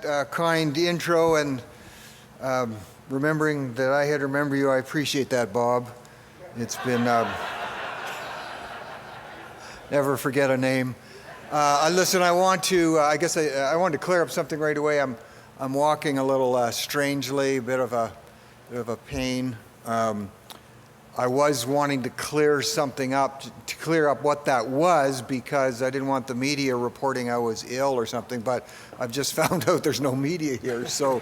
that kind intro and remembering that I had to remember you. I appreciate that, Bob. It's been never forget a name. Listen, I want to. I guess I wanted to clear up something right away. I'm walking a little strangely, a bit of a pain. I was wanting to clear something up, to clear up what that was, because I didn't want the media reporting I was ill or something, but I've just found out there's no media here. So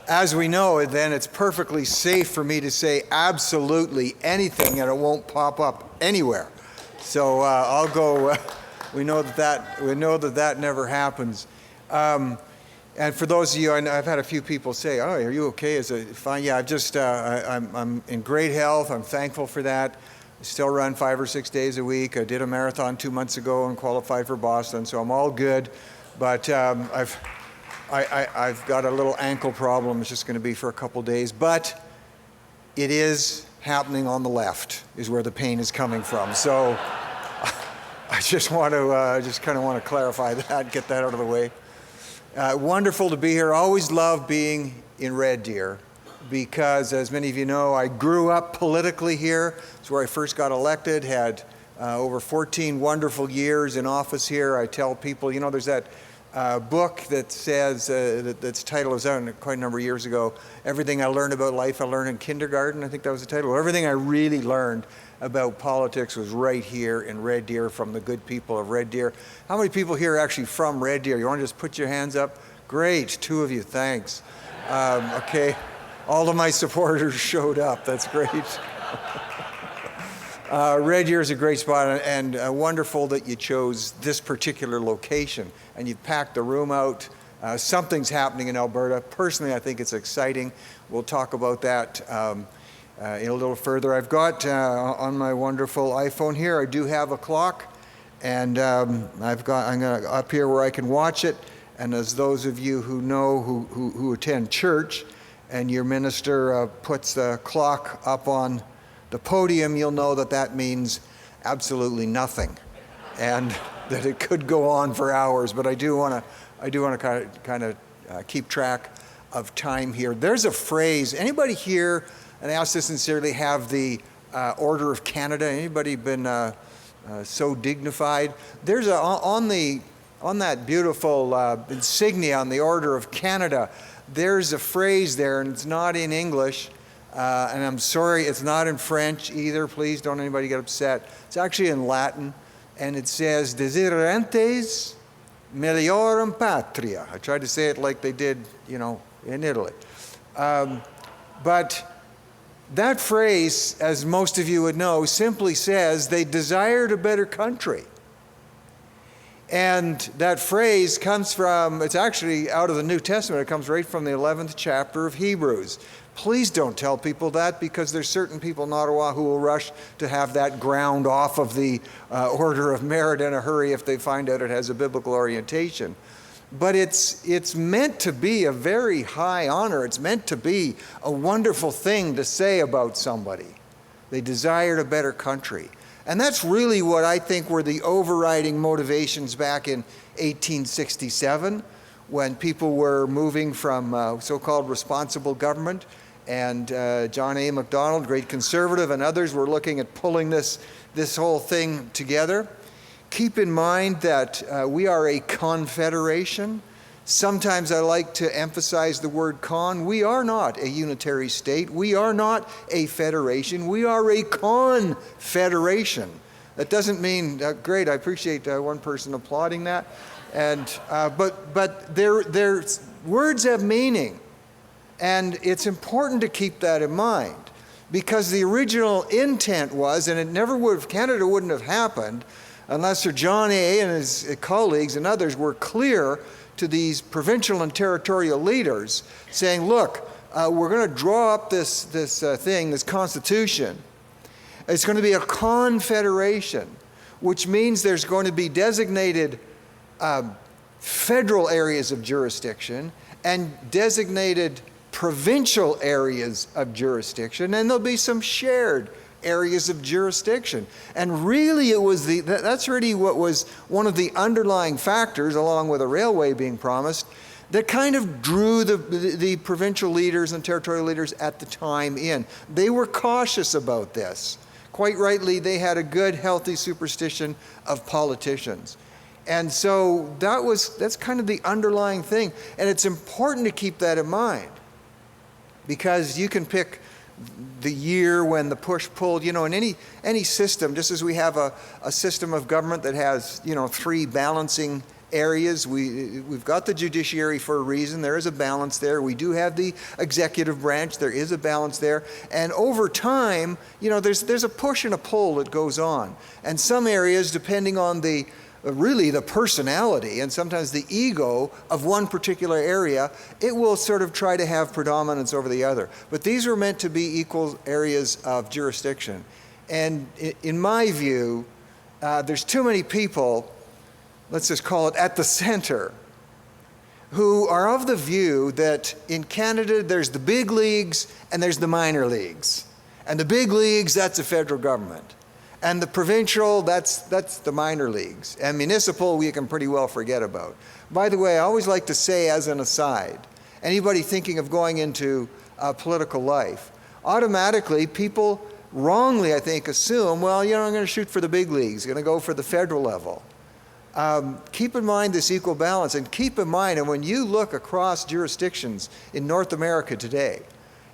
as we know, then it's perfectly safe for me to say absolutely anything and it won't pop up anywhere. So I'll go, we know that never happens. And for those of you, I've had a few people say, "Oh, are you okay? Is it fine?" Yeah, I'm in great health. I'm thankful for that. I still run 5 or 6 days a week. I did a marathon 2 months ago and qualified for Boston, so I'm all good. But I've got a little ankle problem. It's just going to be for a couple days, but it is happening on the left, is where the pain is coming from. So I just want to kind of want to clarify that, get that out of the way. Wonderful to be here. Always love being in Red Deer because, as many of you know, I grew up politically here. It's where I first got elected, had over 14 wonderful years in office here. I tell people, you know, there's that book that says, that's title was out quite a number of years ago, Everything I Learned About Life I Learned in Kindergarten, I think that was the title. Everything I really learned about politics was right here in Red Deer from the good people of Red Deer. How many people here are actually from Red Deer? You want to just put your hands up? Great, 2 of you, thanks. Okay, all of my supporters showed up, that's great. Red Deer is a great spot, and wonderful that you chose this particular location and you've packed the room out. Something's happening in Alberta. Personally, I think it's exciting. We'll talk about that in a little further. I've got on my wonderful iPhone here, I do have a clock, and I'm gonna up here where I can watch it. And as those of you who know who attend church, and your minister puts the clock up on the podium, you'll know that that means absolutely nothing, and that it could go on for hours. But I do want to kind of keep track of time here. There's a phrase. Anybody here? And I ask this sincerely, have the Order of Canada? Anybody been so dignified? There's on that beautiful insignia on the Order of Canada, there's a phrase there, and it's not in English, and I'm sorry, it's not in French either. Please don't anybody get upset. It's actually in Latin, and it says, "Desiderentes meliorum patria." I tried to say it like they did, you know, in Italy. But that phrase, as most of you would know, simply says they desired a better country. And that phrase comes from, it's actually out of the New Testament. It comes right from the 11th chapter of Hebrews. Please don't tell people that, because there's certain people in Ottawa who will rush to have that ground off of the Order of Merit in a hurry if they find out it has a biblical orientation. But it's meant to be a very high honor. It's meant to be a wonderful thing to say about somebody. They desired a better country. And that's really what I think were the overriding motivations back in 1867, when people were moving from so-called responsible government. And John A. Macdonald, great conservative, and others were looking at pulling this whole thing together. Keep in mind that we are a confederation. Sometimes I like to emphasize the word con. We are not a unitary state. We are not a federation. We are a confederation. That doesn't mean, great, I appreciate one person applauding that. And but their words have meaning. And it's important to keep that in mind, because the original intent was, and it never would have, Canada wouldn't have happened unless Sir John A. and his colleagues and others were clear to these provincial and territorial leaders, saying, look, we're going to draw up this constitution. It's going to be a confederation, which means there's going to be designated federal areas of jurisdiction and designated provincial areas of jurisdiction, and there'll be some shared areas of jurisdiction. And really it was that's really what was one of the underlying factors, along with a railway being promised, that kind of drew the provincial leaders and territorial leaders at the time in. They were cautious about this. Quite rightly, they had a good, healthy superstition of politicians. And so that's kind of the underlying thing. And it's important to keep that in mind, because you can pick the year when the push pulled, in any system, just as we have a system of government that has, 3 balancing areas. We've got the judiciary for a reason. There is a balance there. We do have the executive branch. There is a balance there. And over time, there's a push and a pull that goes on. And some areas, depending on the personality and sometimes the ego of one particular area, it will sort of try to have predominance over the other. But these were meant to be equal areas of jurisdiction. And in my view, there's too many people, let's just call it at the center, who are of the view that in Canada there's the big leagues and there's the minor leagues. And the big leagues, that's the federal government. And the provincial, that's the minor leagues. And municipal, we can pretty well forget about. By the way, I always like to say as an aside, anybody thinking of going into political life, automatically people wrongly, I think, assume, well, I'm going to shoot for the big leagues, going to go for the federal level. Keep in mind this equal balance, and keep in mind, and when you look across jurisdictions in North America today,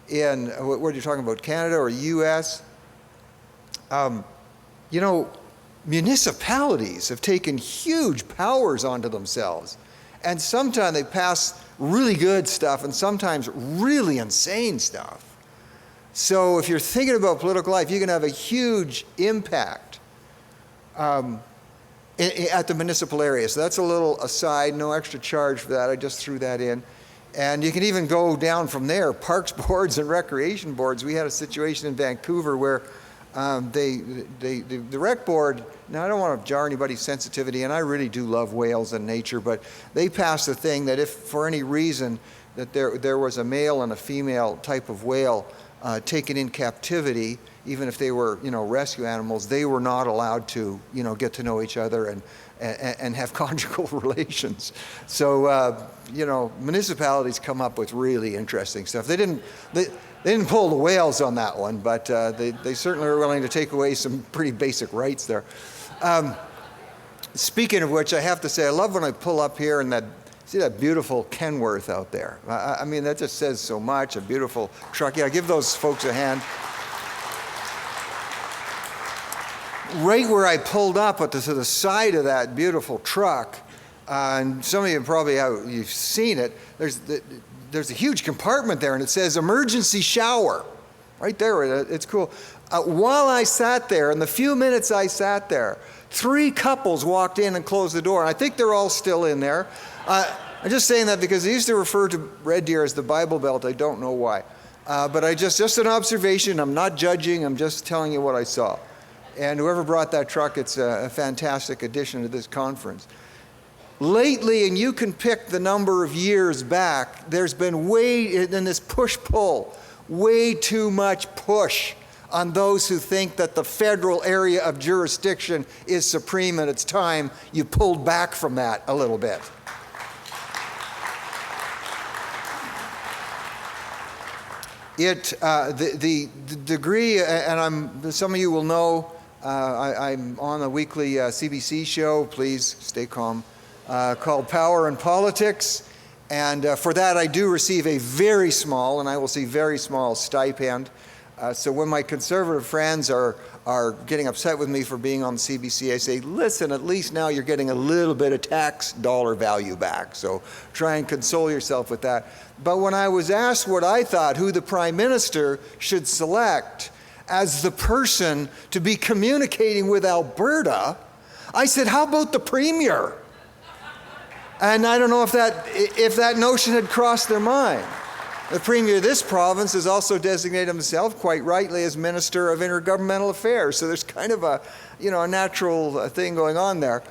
in what you're talking about, Canada or US, municipalities have taken huge powers onto themselves, and sometimes they pass really good stuff and sometimes really insane stuff. So if you're thinking about political life, you can have a huge impact at the municipal area. So that's a little aside, no extra charge for that. I just threw that in. And you can even go down from there, parks boards and recreation boards. We had a situation in Vancouver where the rec board, now I don't want to jar anybody's sensitivity, and I really do love whales and nature, but they passed a thing that if for any reason that there was a male and a female type of whale taken in captivity, even if they were, rescue animals, they were not allowed to, get to know each other and have conjugal relations. So, municipalities come up with really interesting stuff. They didn't pull the whales on that one, but they certainly were willing to take away some pretty basic rights there. Speaking of which, I have to say, I love when I pull up here and see that beautiful Kenworth out there. I mean, that just says so much, a beautiful truck. Yeah, give those folks a hand. Right where I pulled up to the side of that beautiful truck, and some of you probably you've seen it, there's a huge compartment there, and it says emergency shower. Right there, it's cool. While I sat there, in the few minutes I sat there, 3 couples walked in and closed the door, and I think they're all still in there. I'm just saying that because they used to refer to Red Deer as the Bible Belt. I don't know why. But just an observation. I'm not judging. I'm just telling you what I saw. And whoever brought that truck, it's a fantastic addition to this conference. Lately, and you can pick the number of years back, there's been in this push-pull, way too much push on those who think that the federal area of jurisdiction is supreme, and it's time you pulled back from that a little bit. The degree, and some of you will know, I'm on a weekly CBC show, please stay calm, called Power and Politics. And for that, I do receive a very small, and I will say very small, stipend. So when my conservative friends are getting upset with me for being on CBC, I say, listen, at least now you're getting a little bit of tax dollar value back. So try and console yourself with that. But when I was asked what I thought, who the Prime Minister should select as the person to be communicating with Alberta, I said, how about the Premier? And I don't know if that notion had crossed their mind. The Premier of this province has also designated himself, quite rightly, as Minister of Intergovernmental Affairs. So there's kind of a natural thing going on there.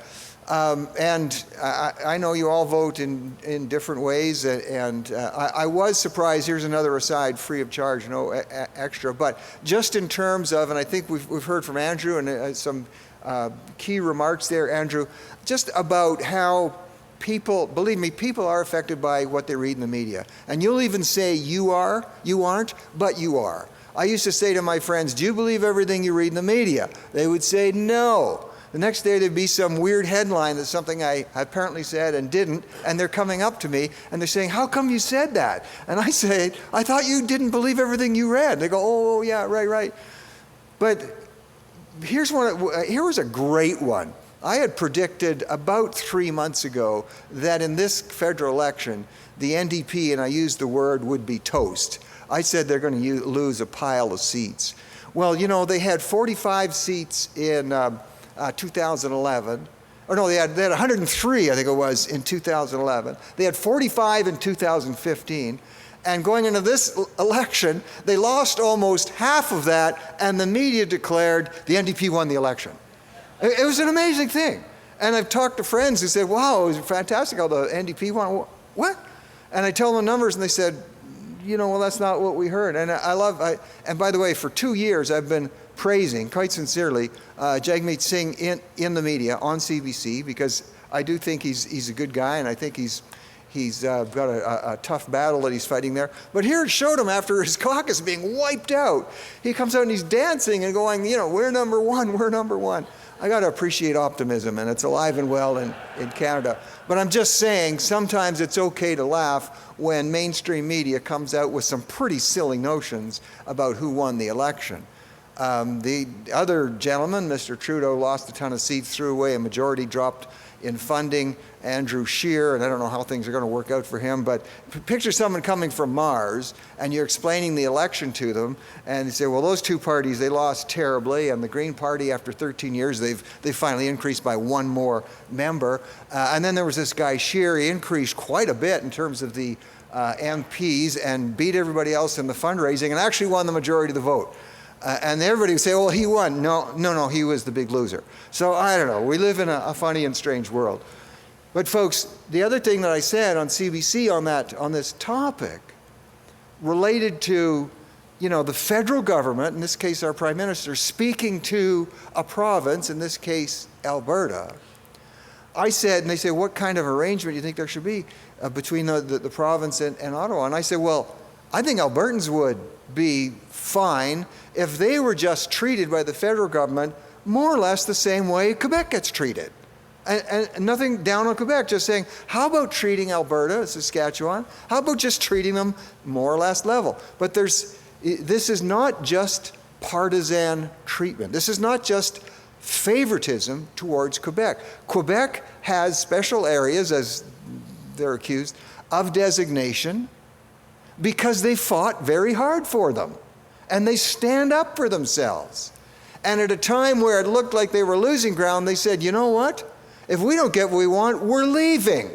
And I know you all vote in different ways, and I was surprised. Here's another aside, free of charge, no extra. But just in terms of, and I think we've heard from Andrew and some key remarks there, Andrew, just about how people, believe me, people are affected by what they read in the media. And you'll even say you aren't, but you are. I used to say to my friends, do you believe everything you read in the media? They would say no. The next day there'd be some weird headline that's something I apparently said and didn't, and they're coming up to me and they're saying, how come you said that? And I say, I thought you didn't believe everything you read. They go, oh yeah, right. But here was a great one. I had predicted about 3 months ago that in this federal election, the NDP, and I used the word, would be toast. I said they're going to lose a pile of seats. Well, you know, they had 45 seats in 2011. Or no, they had 103, I think it was, in 2011. They had 45 in 2015. And going into this election, they lost almost half of that, and the media declared the NDP won the election. It was an amazing thing. And I've talked to friends who said, wow, it was fantastic how the NDP won. What? And I tell them the numbers, and they said, you know, well, that's not what we heard. And and by the way, for 2 years, I've been praising, quite sincerely, Jagmeet Singh in the media on CBC, because I do think he's a good guy, and I think he's got a tough battle that he's fighting there. But here it showed him after his caucus being wiped out. He comes out and he's dancing and going, you know, we're number one. I got to appreciate optimism, and it's alive and well in Canada. But I'm just saying, sometimes it's okay to laugh when mainstream media comes out with some pretty silly notions about who won the election. The other gentleman, Mr. Trudeau, lost a ton of seats, threw away a majority, dropped in funding. Andrew Scheer, and I don't know how things are going to work out for him, but picture someone coming from Mars, and you're explaining the election to them, and you say, well, those two parties, they lost terribly, and the Green Party, after 13 years, they've finally increased by one more member. And then there was this guy Scheer. He increased quite a bit in terms of the MPs and beat everybody else in the fundraising and actually won the majority of the vote. And everybody would say, well, he won. No, he was the big loser. So I don't know. We live in a funny and strange world. But folks, the other thing that I said on CBC on this topic related to, you know, the federal government, in this case our Prime Minister, speaking to a province, in this case Alberta. I said, and they say, what kind of arrangement do you think there should be between the province and Ottawa? And I said, well, I think Albertans would be fine if they were just treated by the federal government more or less the same way Quebec gets treated. And nothing down on Quebec, just saying, how about treating Alberta, Saskatchewan, how about just treating them more or less level? But this is not just partisan treatment. This is not just favoritism towards Quebec. Quebec has special areas, as they're accused, of designation because they fought very hard for them. And they stand up for themselves. And at a time where it looked like they were losing ground, they said, you know what? If we don't get what we want, we're leaving.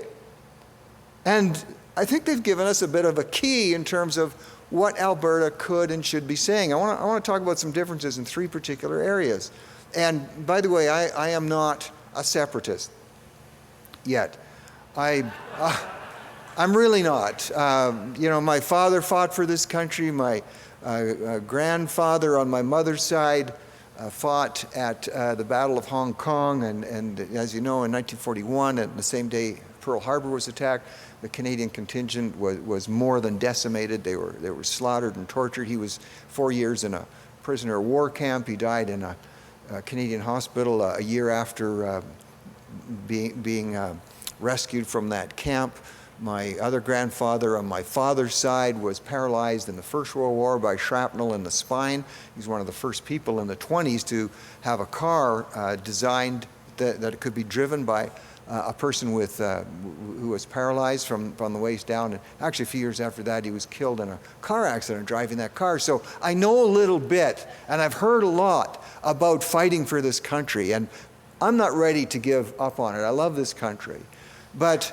And I think they've given us a bit of a key in terms of what Alberta could and should be saying. I want to talk about some differences in 3 particular areas. And by the way, I am not a separatist yet. I'm really not. You know, my father fought for this country. My grandfather on my mother's side fought at the Battle of Hong Kong, and as you know, in 1941, and the same day Pearl Harbor was attacked, the Canadian contingent was more than decimated. They were slaughtered and tortured. He was 4 years in a prisoner of war camp. He died in a Canadian hospital a year after being rescued from that camp. My other grandfather on my father's side was paralyzed in the First World War by shrapnel in the spine. He's one of the first people in the 20s to have a car designed that it could be driven by a person who was paralyzed from the waist down. And actually, a few years after that, he was killed in a car accident driving that car. So I know a little bit, and I've heard a lot about fighting for this country. And I'm not ready to give up on it. I love this country. But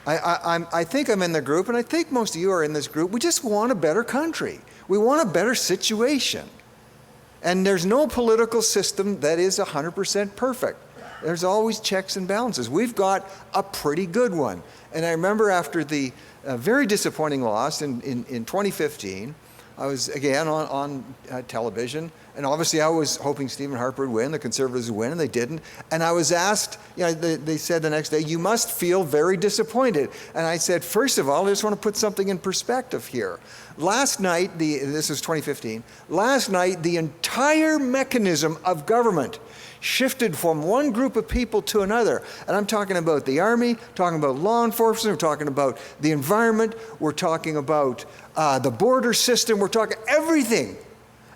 I think I'm in the group, and I think most of you are in this group. We just want a better country. We want a better situation. And there's no political system that is 100% perfect. There's always checks and balances. We've got a pretty good one. And I remember after the very disappointing loss in 2015, I was again on television, and obviously I was hoping Stephen Harper would win, the Conservatives would win, and they didn't. And I was asked, they said the next day, you must feel very disappointed. And I said, first of all, I just want to put something in perspective here. Last night, this was 2015, last night the entire mechanism of government shifted from one group of people to another. And I'm talking about the Army, talking about law enforcement, we're talking about the environment, we're talking about the border system, we're talking everything.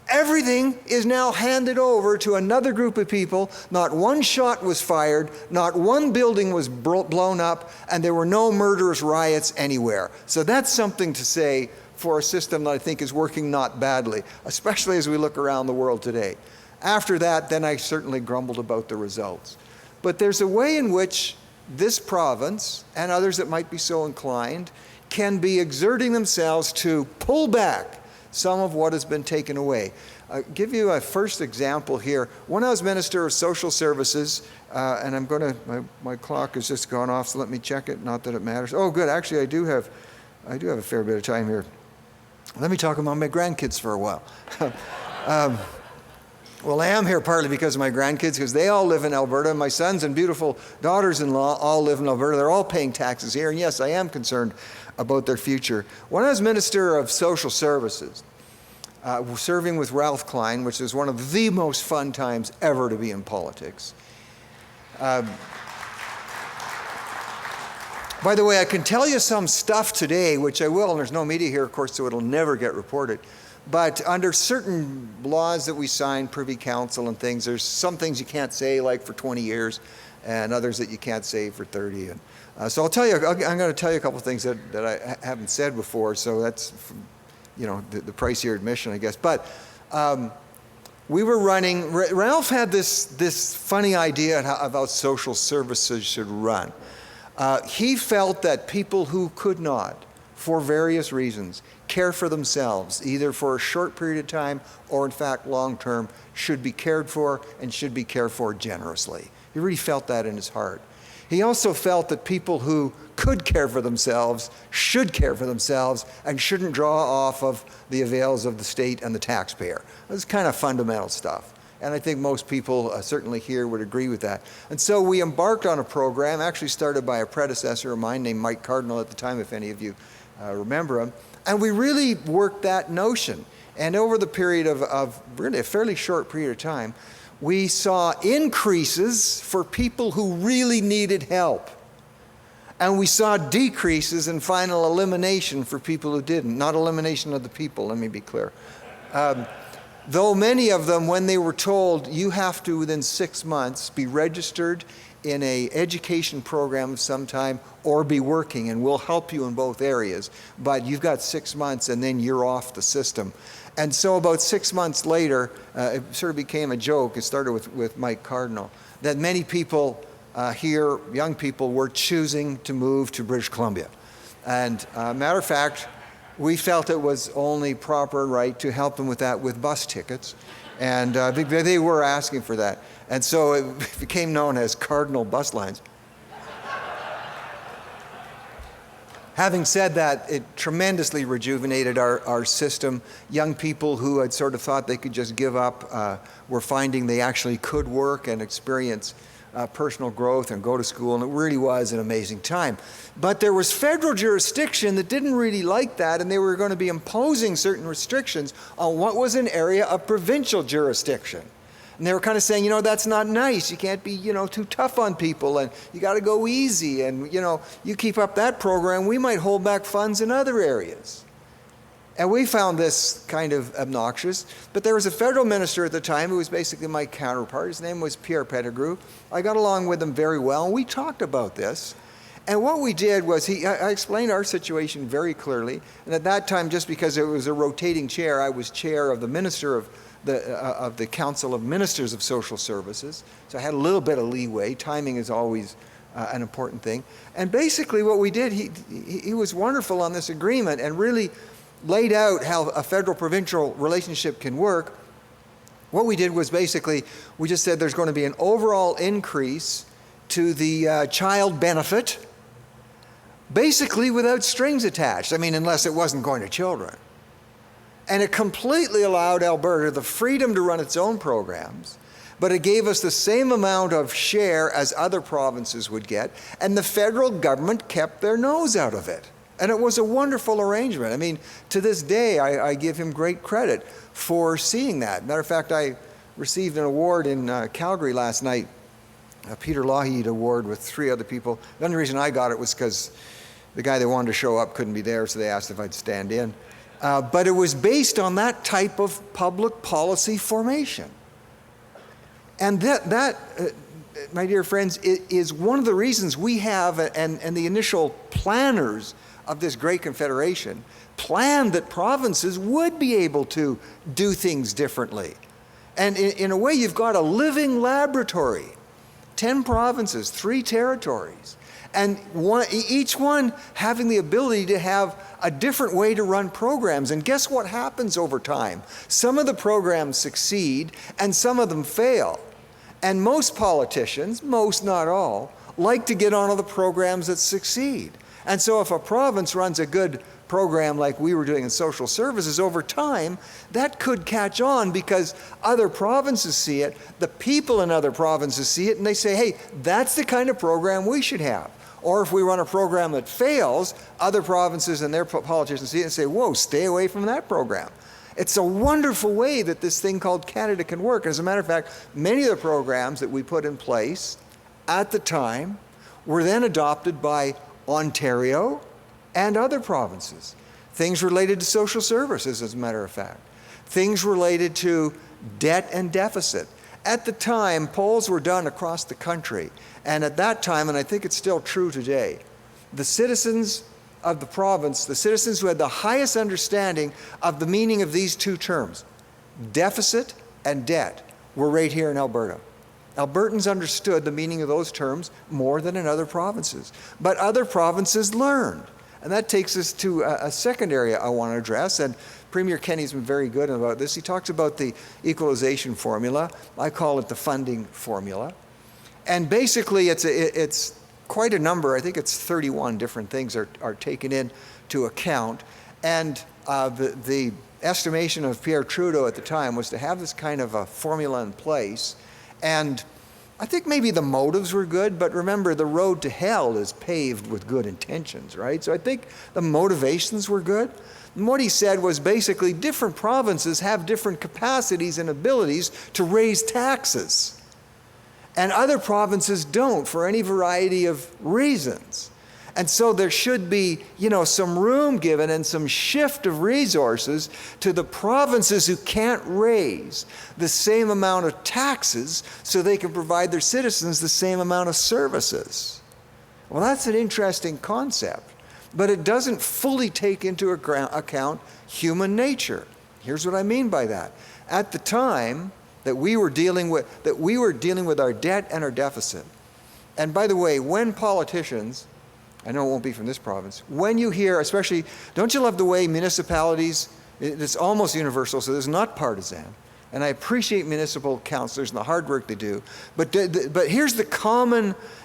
Everything is now handed over to another group of people. Not one shot was fired, not one building was blown up, and there were no murderous riots anywhere. So that's something to say for a system that I think is working not badly, especially as we look around the world today. After that, then I certainly grumbled about the results. But there's a way in which this province, and others that might be so inclined, can be exerting themselves to pull back some of what has been taken away. I'll give you a first example here. When I was Minister of Social Services, and I'm going to, my clock has just gone off, so let me check it, not that it matters. Oh, good, actually I do have a fair bit of time here. Let me talk about my grandkids for a while. Well, I am here partly because of my grandkids, because they all live in Alberta. My sons and beautiful daughters-in-law all live in Alberta. They're all paying taxes here, and yes, I am concerned about their future. When I was Minister of Social Services, serving with Ralph Klein, which is one of the most fun times ever to be in politics. By the way, I can tell you some stuff today, which I will, and there's no media here, of course, so it'll never get reported. But under certain laws that we sign, Privy Council and things, there's some things you can't say, like for 20 years, and others that you can't say for 30. And so I'll tell you, I'm going to tell you a couple of things that I haven't said before, so that's, the pricier admission, I guess. But we were running, Ralph had this funny idea of how social services should run. He felt that people who could not, for various reasons, care for themselves, either for a short period of time or in fact long-term, should be cared for and should be cared for generously. He really felt that in his heart. He also felt that people who could care for themselves should care for themselves and shouldn't draw off of the avails of the state and the taxpayer. This is kind of fundamental stuff. And I think most people certainly here would agree with that. And so we embarked on a program, actually started by a predecessor of mine named Mike Cardinal at the time, if any of you remember him. And we really worked that notion. And over the period of really a fairly short period of time, we saw increases for people who really needed help. And we saw decreases and final elimination for people who didn't. Not elimination of the people, let me be clear. Though many of them, when they were told, you have to, within 6 months, be registered in an education program of some time or be working, and we'll help you in both areas. But you've got 6 months and then you're off the system. And so about 6 months later, it sort of became a joke. It started with Mike Cardinal, that many people here, young people, were choosing to move to British Columbia. And matter of fact, we felt it was only proper and right to help them with that with bus tickets. And they were asking for that. And so it became known as Cardinal Bus Lines. Having said that, it tremendously rejuvenated our system. Young people who had sort of thought they could just give up were finding they actually could work and experience personal growth and go to school, and it really was an amazing time. But there was federal jurisdiction that didn't really like that, and they were going to be imposing certain restrictions on what was an area of provincial jurisdiction. And they were kind of saying, that's not nice. You can't be, too tough on people, and you got to go easy. And, you keep up that program, we might hold back funds in other areas. And we found this kind of obnoxious. But there was a federal minister at the time who was basically my counterpart. His name was Pierre Pettigrew. I got along with him very well, and we talked about this. And what we did was I explained our situation very clearly. And at that time, just because it was a rotating chair, I was chair of the minister of the Council of Ministers of Social Services. So I had a little bit of leeway. Timing is always an important thing. And basically what we did, he was wonderful on this agreement and really laid out how a federal-provincial relationship can work. what we did was basically, we just said there's going to be an overall increase to the child benefit, basically without strings attached. I mean, unless it wasn't going to children. And it completely allowed Alberta the freedom to run its own programs, but it gave us the same amount of share as other provinces would get, and the federal government kept their nose out of it. And it was a wonderful arrangement. I mean, to this day, I give him great credit for seeing that. Matter of fact, I received an award in Calgary last night, a Peter Lougheed Award with 3 other people. The only reason I got it was because the guy that wanted to show up couldn't be there, so they asked if I'd stand in. But it was based on that type of public policy formation. And that my dear friends, is one of the reasons we have, and the initial planners of this great confederation, planned that provinces would be able to do things differently. And in a way, you've got a living laboratory. 10 provinces, 3 territories, and each one having the ability to have a different way to run programs. And guess what happens over time? Some of the programs succeed and some of them fail. And most politicians, most not all, like to get onto the programs that succeed. And so if a province runs a good program like we were doing in social services, over time, that could catch on because other provinces see it, the people in other provinces see it, and they say, hey, that's the kind of program we should have. Or if we run a program that fails, other provinces and their politicians see it and say, whoa, stay away from that program. It's a wonderful way that this thing called Canada can work. And as a matter of fact, many of the programs that we put in place at the time were then adopted by Ontario and other provinces. Things related to social services, as a matter of fact. Things related to debt and deficit. At the time, polls were done across the country. And at that time, and I think it's still true today, the citizens of the province, the citizens who had the highest understanding of the meaning of these 2 terms, deficit and debt, were right here in Alberta. Albertans understood the meaning of those terms more than in other provinces. But other provinces learned. And that takes us to a second area I want to address. And Premier Kenney's been very good about this. He talks about the equalization formula. I call it the funding formula. And basically, it's quite a number. I think it's 31 different things are taken into account. And the estimation of Pierre Trudeau at the time was to have this kind of a formula in place. And I think maybe the motives were good, but remember, the road to hell is paved with good intentions, right? So I think the motivations were good. And what he said was basically different provinces have different capacities and abilities to raise taxes. And other provinces don't for any variety of reasons. And so there should be, some room given and some shift of resources to the provinces who can't raise the same amount of taxes so they can provide their citizens the same amount of services. Well, that's an interesting concept, but it doesn't fully take into account human nature. Here's what I mean by that. At the time that we were dealing with our debt and our deficit, and by the way, when politicians, I know it won't be from this province, when you hear, especially, don't you love the way municipalities, it's almost universal, so it's not partisan. And I appreciate municipal councillors and the hard work they do. But here's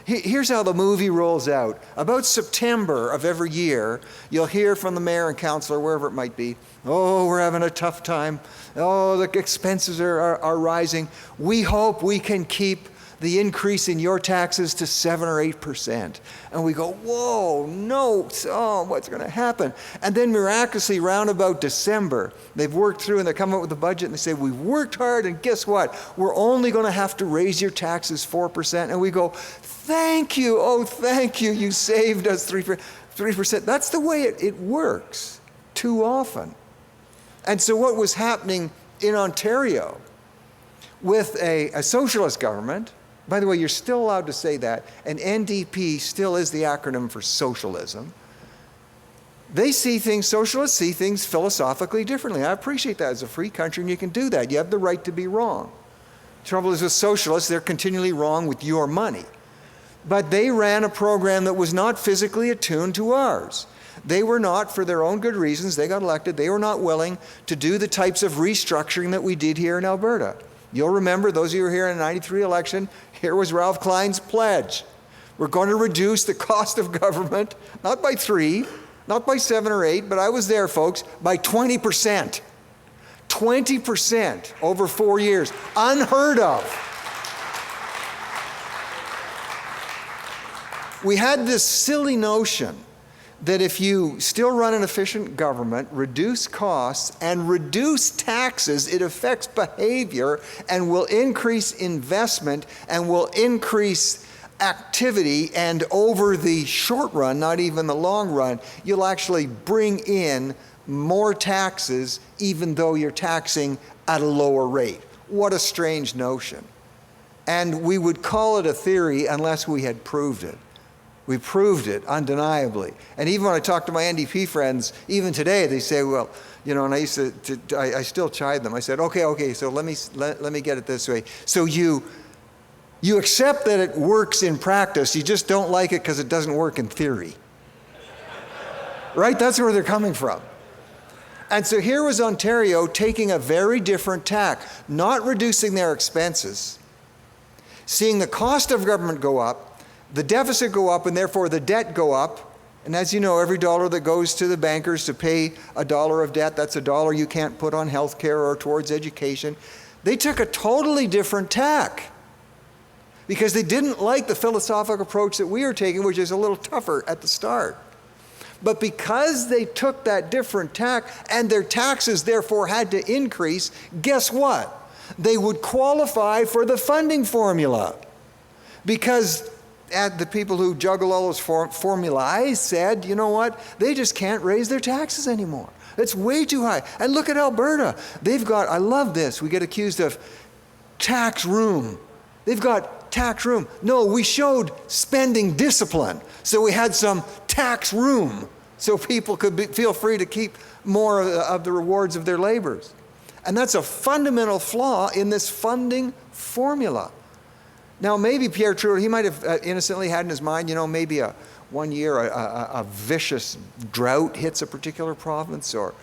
here's how the movie rolls out. About September of every year, you'll hear from the mayor and councillor, wherever it might be, oh, we're having a tough time. Oh, the expenses are rising. We hope we can keep the increase in your taxes to 7 or 8%. And we go, whoa, no, what's going to happen? And then miraculously, round about December, they've worked through and they come up with a budget and they say, we've worked hard and guess what? We're only going to have to raise your taxes 4%. And we go, thank you, you saved us 3%. That's the way it works too often. And so what was happening in Ontario with a socialist government, by the way, you're still allowed to say that, and NDP still is the acronym for socialism. Socialists see things philosophically differently. I appreciate that. As a free country, and you can do that. You have the right to be wrong. The trouble is with socialists, they're continually wrong with your money. But they ran a program that was not physically attuned to ours. They were not, for their own good reasons, they got elected, they were not willing to do the types of restructuring that we did here in Alberta. You'll remember, those of you who were here in the 93 election, here was Ralph Klein's pledge. We're going to reduce the cost of government, not by 3, not by 7 or 8, but I was there, folks, by 20%. 20% over 4 years. Unheard of. We had this silly notion that if you still run an efficient government, reduce costs, and reduce taxes, it affects behavior and will increase investment and will increase activity, and over the short run, not even the long run, you'll actually bring in more taxes even though you're taxing at a lower rate. What a strange notion. And we would call it a theory unless we had proved it. We proved it undeniably. And even when I talk to my NDP friends, even today, they say, well, you know, and I used I still chide them. I said, okay, so let me get it this way. So you accept that it works in practice, you just don't like it because it doesn't work in theory. Right? That's where they're coming from. And so here was Ontario taking a very different tack, not reducing their expenses, seeing the cost of government go up, the deficit go up, and therefore the debt go up. And as you know, every dollar that goes to the bankers to pay a dollar of debt, that's a dollar you can't put on health care or towards education. They took a totally different tack because they didn't like the philosophical approach that we are taking, which is a little tougher at the start. But because they took that different tack and their taxes therefore had to increase, guess what? They would qualify for the funding formula. Because the people who juggle all those formulae said, you know what? They just can't raise their taxes anymore. It's way too high. And look at Alberta. They've got, I love this, we get accused of tax room. They've got tax room. No, we showed spending discipline. So we had some tax room so people could feel free to keep more of the rewards of their labors. And that's a fundamental flaw in this funding formula. Now, maybe Pierre Trudeau, he might have innocently had in his mind, you know, maybe one year a vicious drought hits a particular province, or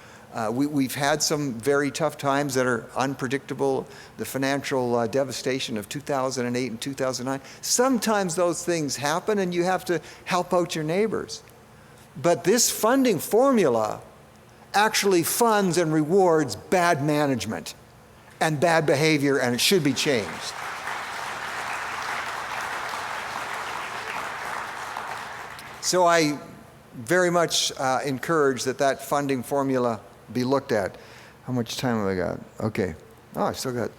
we've had some very tough times that are unpredictable, the financial devastation of 2008 and 2009. Sometimes those things happen and you have to help out your neighbors. But this funding formula actually funds and rewards bad management and bad behavior, and it should be changed. So I very much encourage that funding formula be looked at. How much time have I got? Okay. Oh, I still got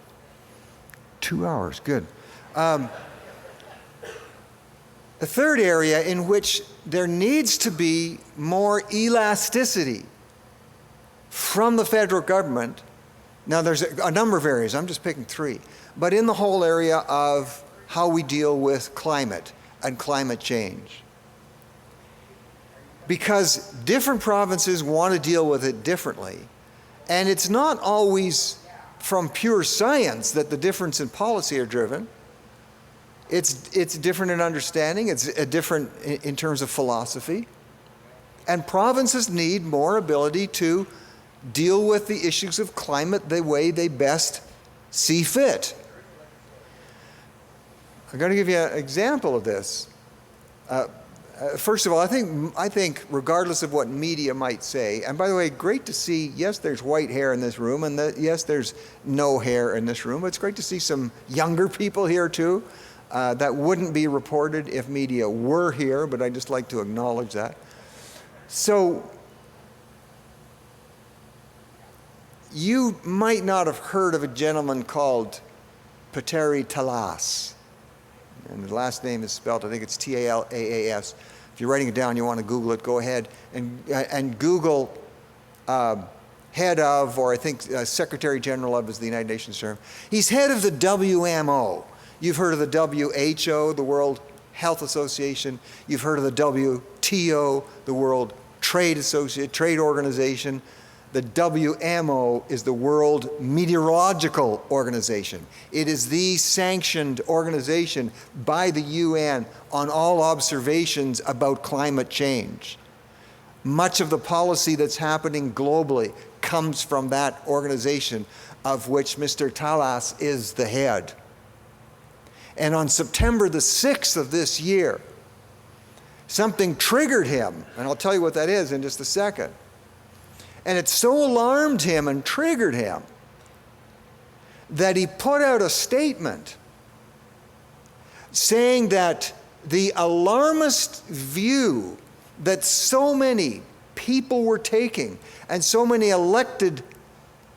2 hours. Good. The third area in which there needs to be more elasticity from the federal government. Now, there's a number of areas. I'm just picking 3. But in the whole area of how we deal with climate and climate change. Because different provinces want to deal with it differently. And it's not always from pure science that the difference in policy are driven. It's different in understanding. It's different in terms of philosophy. And provinces need more ability to deal with the issues of climate the way they best see fit. I'm going to give you an example of this. First of all, I think regardless of what media might say, and by the way, great to see, yes, there's white hair in this room, and yes, there's no hair in this room. It's great to see some younger people here too. That wouldn't be reported if media were here, but I'd just like to acknowledge that. So, you might not have heard of a gentleman called Pateri Talas. And the last name is spelled, I think it's T-A-L-A-A-S. If you're writing it down, you want to Google it, go ahead and Google head of, or I think Secretary General of is the United Nations term. He's head of the WMO. You've heard of the WHO, the World Health Association. You've heard of the WTO, the World Trade Organization. The WMO is the World Meteorological Organization. It is the sanctioned organization by the UN on all observations about climate change. Much of the policy that's happening globally comes from that organization of which Mr. Talas is the head. And on September the 6th of this year, something triggered him, and I'll tell you what that is in just a second. And it so alarmed him and triggered him that he put out a statement saying that the alarmist view that so many people were taking and so many elected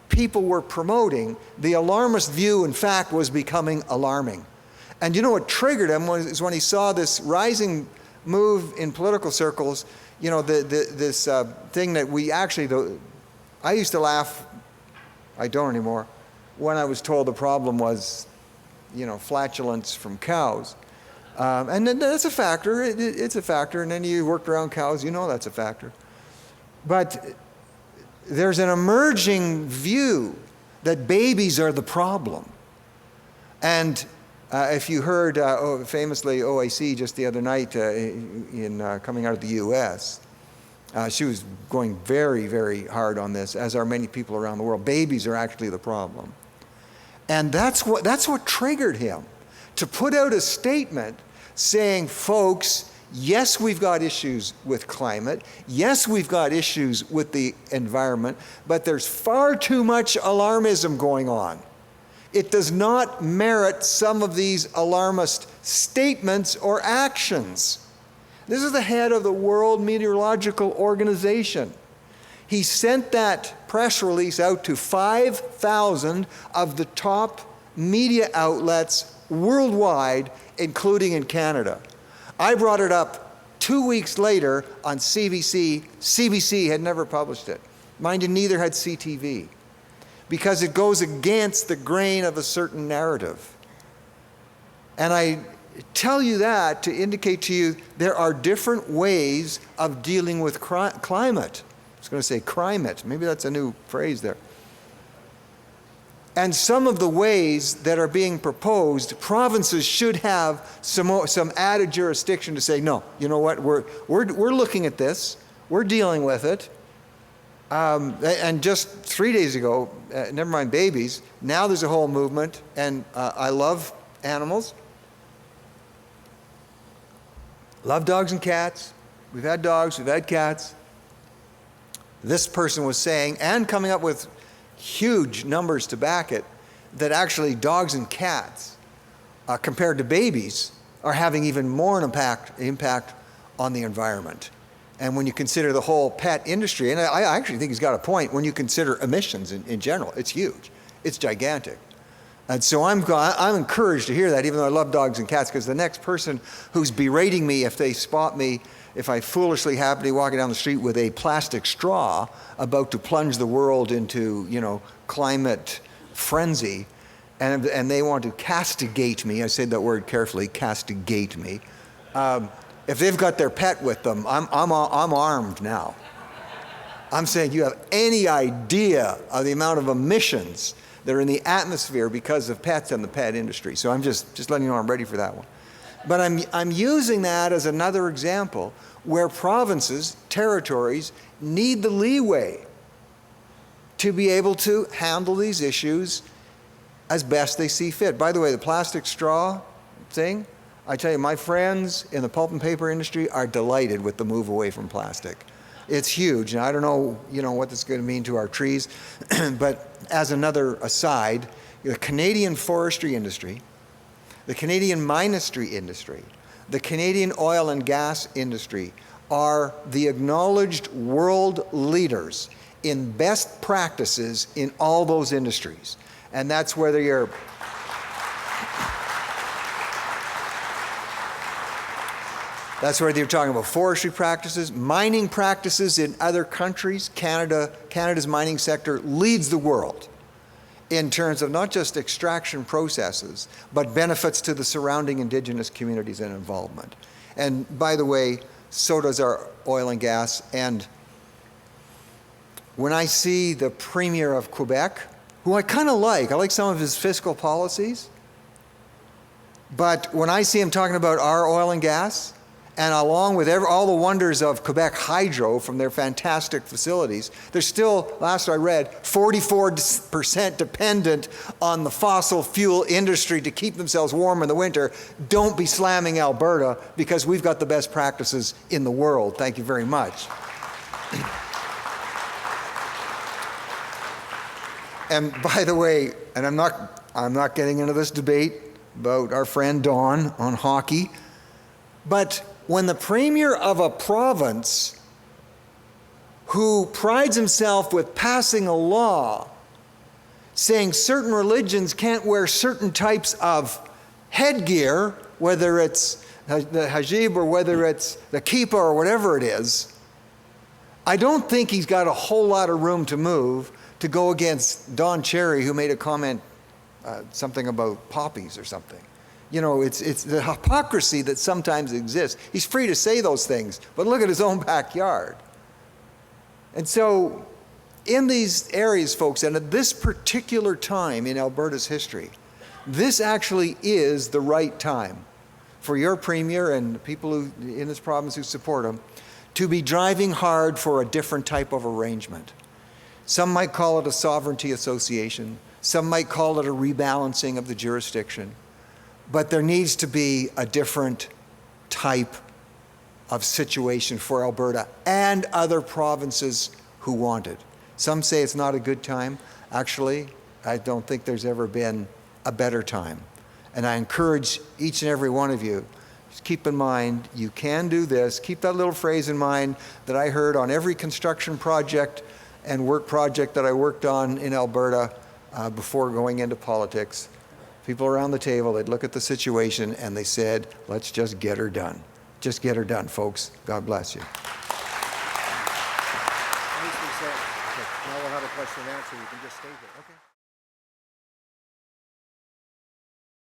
people were promoting, the alarmist view, in fact, was becoming alarming. And you know what triggered him was when he saw this rising move in political circles, you know, this thing that we actually, I used to laugh, I don't anymore, when I was told the problem was, you know, flatulence from cows. And then that's a factor, it's a factor, and then you worked around cows, you know that's a factor. But there's an emerging view that babies are the problem. And if you heard, famously, OIC just the other night coming out of the U.S., she was going very, very hard on this, as are many people around the world. Babies are actually the problem. And that's what triggered him to put out a statement saying, folks, yes, we've got issues with climate. Yes, we've got issues with the environment, but there's far too much alarmism going on. It does not merit some of these alarmist statements or actions. This is the head of the World Meteorological Organization. He sent that press release out to 5,000 of the top media outlets worldwide, including in Canada. I brought it up 2 weeks later on CBC. CBC had never published it. Mind you, neither had CTV, because it goes against the grain of a certain narrative. And I tell you that to indicate to you there are different ways of dealing with climate. I was going to say climate. Maybe that's a new phrase there. And some of the ways that are being proposed, provinces should have some added jurisdiction to say, no, you know what, we're looking at this, we're dealing with it. And just 3 days ago, never mind babies, now there's a whole movement, and I love animals. Love dogs and cats. We've had dogs, we've had cats. This person was saying, and coming up with huge numbers to back it, that actually dogs and cats, compared to babies, are having even more an impact on the environment. And when you consider the whole pet industry, and I actually think he's got a point, when you consider emissions in general, it's huge. It's gigantic. And so I'm encouraged to hear that, even though I love dogs and cats, because the next person who's berating me if they spot me, if I foolishly happen to be walking down the street with a plastic straw about to plunge the world into, you know, climate frenzy, and they want to castigate me, I said that word carefully, castigate me, if they've got their pet with them, I'm armed now. I'm saying, you have any idea of the amount of emissions that are in the atmosphere because of pets and the pet industry? So I'm just letting you know I'm ready for that one. But I'm using that as another example where provinces, territories, need the leeway to be able to handle these issues as best they see fit. By the way, the plastic straw thing, I tell you, my friends in the pulp and paper industry are delighted with the move away from plastic. It's huge, and I don't know, you know, what this is going to mean to our trees, but as another aside, the Canadian forestry industry, the Canadian minestry industry, the Canadian oil and gas industry are the acknowledged world leaders in best practices in all those industries. And that's whether you're talking about forestry practices, mining practices in other countries. Canada's mining sector leads the world in terms of not just extraction processes, but benefits to the surrounding Indigenous communities and involvement. And by the way, so does our oil and gas. And when I see the Premier of Quebec, who I kind of like some of his fiscal policies, but when I see him talking about our oil and gas, And along with all the wonders of Quebec Hydro from their fantastic facilities, they're still, last I read, 44% dependent on the fossil fuel industry to keep themselves warm in the winter. Don't be slamming Alberta because we've got the best practices in the world. Thank you very much. And by the way, and I'm not getting into this debate about our friend Don on hockey, but when the premier of a province who prides himself with passing a law saying certain religions can't wear certain types of headgear, whether it's the hijab or whether it's the kippah or whatever it is, I don't think he's got a whole lot of room to move to go against Don Cherry, who made a comment, something about poppies or something. You know, it's the hypocrisy that sometimes exists. He's free to say those things, but look at his own backyard. And so in these areas, folks, and at this particular time in Alberta's history, this actually is the right time for your premier and the people who, in this province who support him to be driving hard for a different type of arrangement. Some might call it a sovereignty association. Some might call it a rebalancing of the jurisdiction. But there needs to be a different type of situation for Alberta and other provinces who want it. Some say it's not a good time. Actually, I don't think there's ever been a better time. And I encourage each and every one of you, just keep in mind, you can do this. Keep that little phrase in mind that I heard on every construction project and work project that I worked on in Alberta before going into politics. People around the table, they'd look at the situation and they said, let's just get her done. Just get her done, folks. God bless you. Now we'll have a question and answer. You can just stay there. Okay.